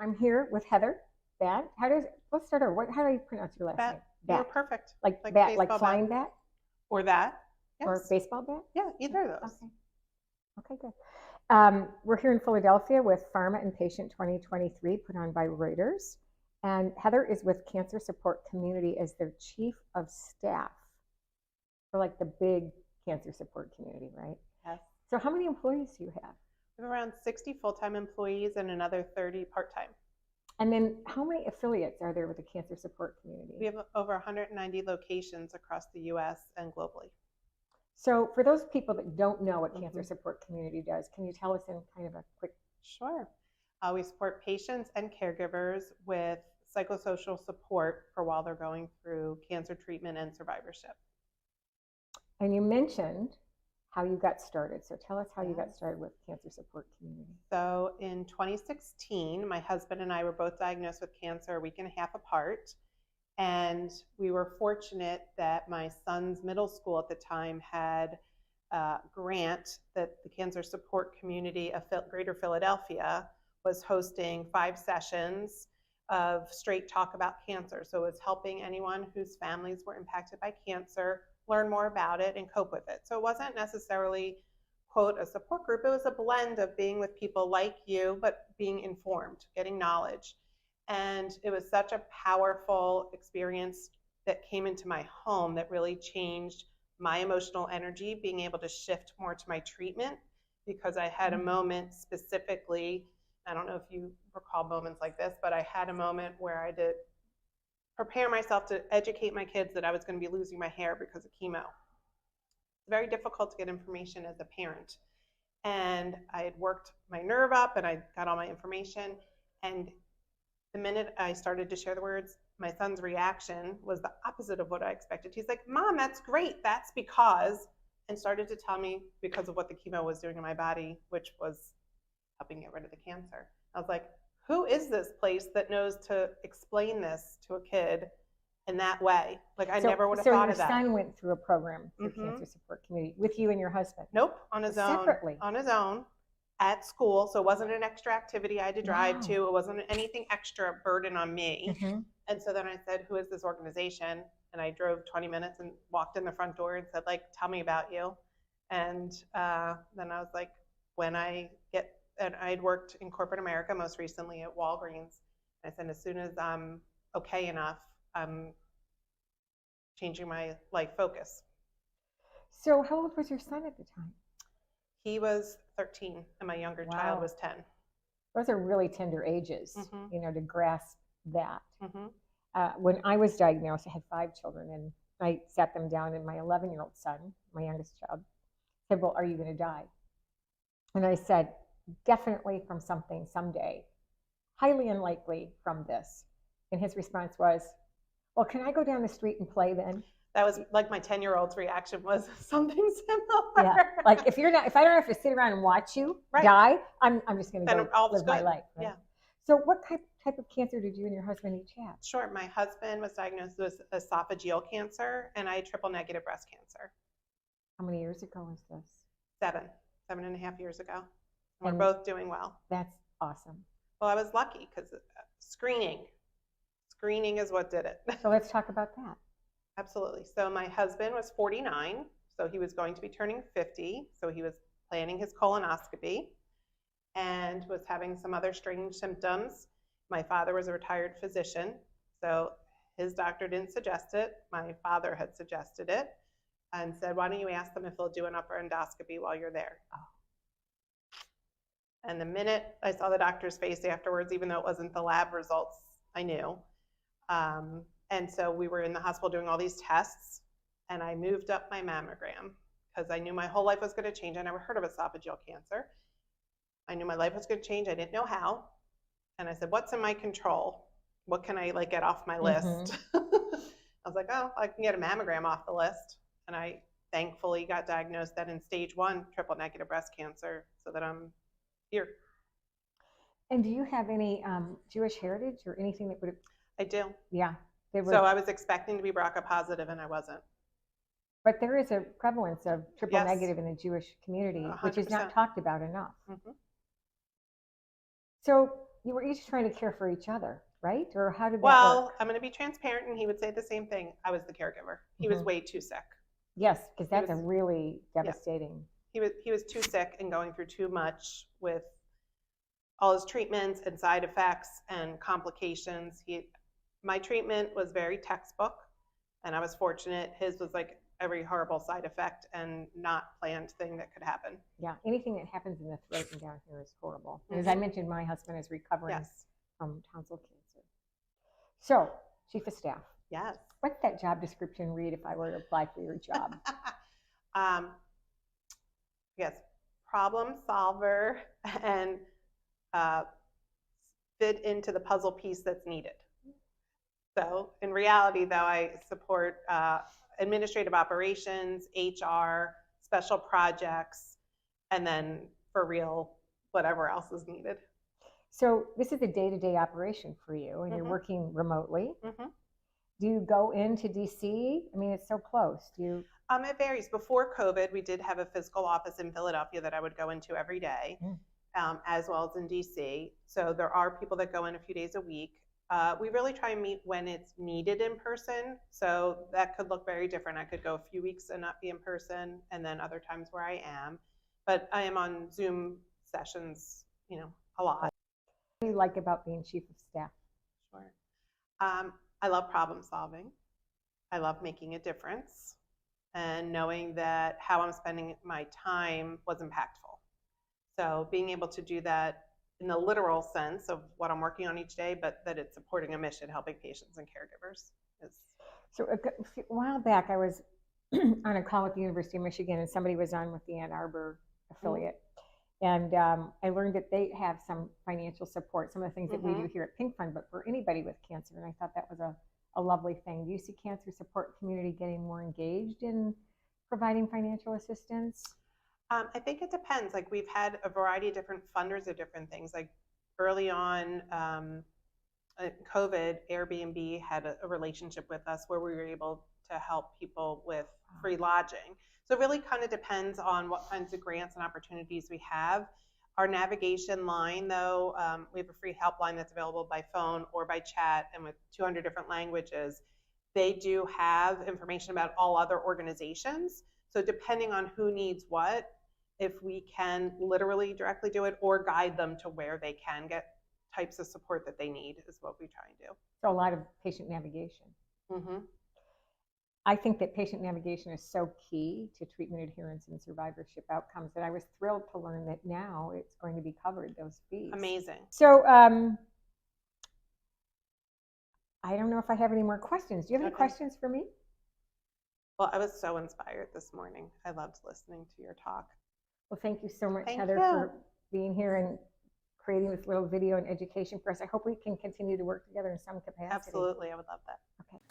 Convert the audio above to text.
I'm here with Heather Badt. Let's start over. How do you pronounce your last name? You're perfect. Like bat, like flying bat? Or that. Yes. Or baseball bat? Yeah, either of those. Okay, good. We're here in Philadelphia with Pharma and Patient 2023, put on by Reuters. And Heather is with Cancer Support Community as their chief of staff for like the big cancer support community, right? Yes. So how many employees do you have? We have around 60 full-time employees and another 30 part-time. And then how many affiliates are there with the cancer support community? We have over 190 locations across the U.S. and globally. So for those people that don't know what Cancer Support Community does, can you tell us in kind of a quick? Sure. We support patients and caregivers with psychosocial support for while they're going through cancer treatment and survivorship. And you mentioned how you got started. So tell us how you got started with Cancer Support Community. So in 2016, my husband and I were both diagnosed with cancer a week and a half apart. And we were fortunate that my son's middle school at the time had a grant that the Cancer Support Community of Greater Philadelphia was hosting 5 sessions of straight talk about cancer. So it was helping anyone whose families were impacted by cancer learn more about it and cope with it. So it wasn't necessarily, quote, a support group. It was a blend of being with people like you, but being informed, getting knowledge. And it was such a powerful experience that came into my home that really changed my emotional energy, being able to shift more to my treatment, because I had a moment specifically, I don't know if you recall moments like this, but I had a moment where I did prepare myself to educate my kids that I was going to be losing my hair because of chemo. It's very difficult to get information as a parent. And I had worked my nerve up and I got all my information. And the minute I started to share the words, my son's reaction was the opposite of what I expected. He's like, "Mom, that's great. That's because," and started to tell me because of what the chemo was doing in my body, which was helping get rid of the cancer. I was like, who is this place that knows to explain this to a kid in that way? Like, I never would have thought of that. So your son went through a program through Cancer Support Community with you and your husband? Nope, on his own. Separately? On his own, at school. So it wasn't an extra activity I had to drive to. It wasn't anything extra burden on me. And so then I said, who is this organization? And I drove 20 minutes and walked in the front door and said, like, tell me about you. And then I was like, and I'd worked in corporate America, most recently at Walgreens. I said, as soon as I'm okay enough, I'm changing my life focus. So how old was your son at the time? He was 13 and my younger child was 10. Those are really tender ages, you know, to grasp that. When I was diagnosed, I had 5 children, and I sat them down, and my 11-year-old son, my youngest child, said, "Well, are you going to die?" And I said, "Definitely from something someday, highly unlikely from this." And his response was, "Well, can I go down the street and play then?" That was like my 10-year-old's reaction was something similar. Yeah, like if I don't have to sit around and watch you die, I'm just going to go live my life. Right? Yeah. So what type of cancer did you and your husband each have? Sure. My husband was diagnosed with esophageal cancer, and I had triple negative breast cancer. How many years ago was this? 7.5 years ago. We're both doing well. That's awesome. Well, I was lucky because screening is what did it. So let's talk about that. Absolutely. So my husband was 49, so he was going to be turning 50. So he was planning his colonoscopy and was having some other strange symptoms. My father was a retired physician, so his doctor didn't suggest it. My father had suggested it and said, "Why don't you ask them if they'll do an upper endoscopy while you're there?" And the minute I saw the doctor's face afterwards, even though it wasn't the lab results, I knew. And so we were in the hospital doing all these tests, and I moved up my mammogram because I knew my whole life was going to change. I never heard of esophageal cancer. I knew my life was going to change. I didn't know how. And I said, what's in my control? What can I get off my list? I was like, oh, I can get a mammogram off the list. And I thankfully got diagnosed then in stage 1 triple negative breast cancer, so that I'm here. And do you have any Jewish heritage or anything that would have? I do. Yeah. So I was expecting to be BRCA positive, and I wasn't. But there is a prevalence of triple negative in the Jewish community, 100%. which is not talked about enough. So you were each trying to care for each other, right? Or how did that Well, work? I'm going to be transparent, and he would say the same thing. I was the caregiver. He was way too sick. Yes, because that's was, a really devastating. Yeah. He was too sick and going through too much with all his treatments and side effects and complications. My treatment was very textbook, and I was fortunate. His was like every horrible side effect and not planned thing that could happen. Yeah, anything that happens in the throat and down here is horrible. And as I mentioned, my husband is recovering from tonsil cancer. So, chief of staff. Yes. What's that job description read if I were to apply for your job? Yes, problem solver and fit into the puzzle piece that's needed. So in reality, though, I support administrative operations, HR, special projects, and then for real, whatever else is needed. So this is a day-to-day operation for you, and you're working remotely. Do you go into DC? I mean, it's so close. Do you? It varies. Before COVID, we did have a physical office in Philadelphia that I would go into every day, as well as in DC. So there are people that go in a few days a week. We really try and meet when it's needed in person. So that could look very different. I could go a few weeks and not be in person, and then other times where I am. But I am on Zoom sessions, a lot. What do you like about being chief of staff? Sure. I love problem solving. I love making a difference and knowing that how I'm spending my time was impactful. So being able to do that in the literal sense of what I'm working on each day, but that it's supporting a mission, helping patients and caregivers. So a while back, I was on a call with the University of Michigan, and somebody was on with the Ann Arbor affiliate. And I learned that they have some financial support, some of the things that we do here at Pink Fund, but for anybody with cancer. And I thought that was a lovely thing. Do you see cancer support community getting more engaged in providing financial assistance? I think it depends. Like we've had a variety of different funders of different things. Like early on, COVID, Airbnb had a relationship with us where we were able to help people with free lodging. So it really kind of depends on what kinds of grants and opportunities we have. Our navigation line, though, we have a free helpline that's available by phone or by chat and with 200 different languages. They do have information about all other organizations. So depending on who needs what, if we can literally directly do it or guide them to where they can get types of support that they need is what we try and do. So a lot of patient navigation. I think that patient navigation is so key to treatment adherence and survivorship outcomes that I was thrilled to learn that now it's going to be covered, those fees. Amazing. So I don't know if I have any more questions. Do you have any questions for me? Well, I was so inspired this morning. I loved listening to your talk. Well, thank you so much, Heather, for being here and creating this little video and education for us. I hope we can continue to work together in some capacity. Absolutely. I would love that. Okay.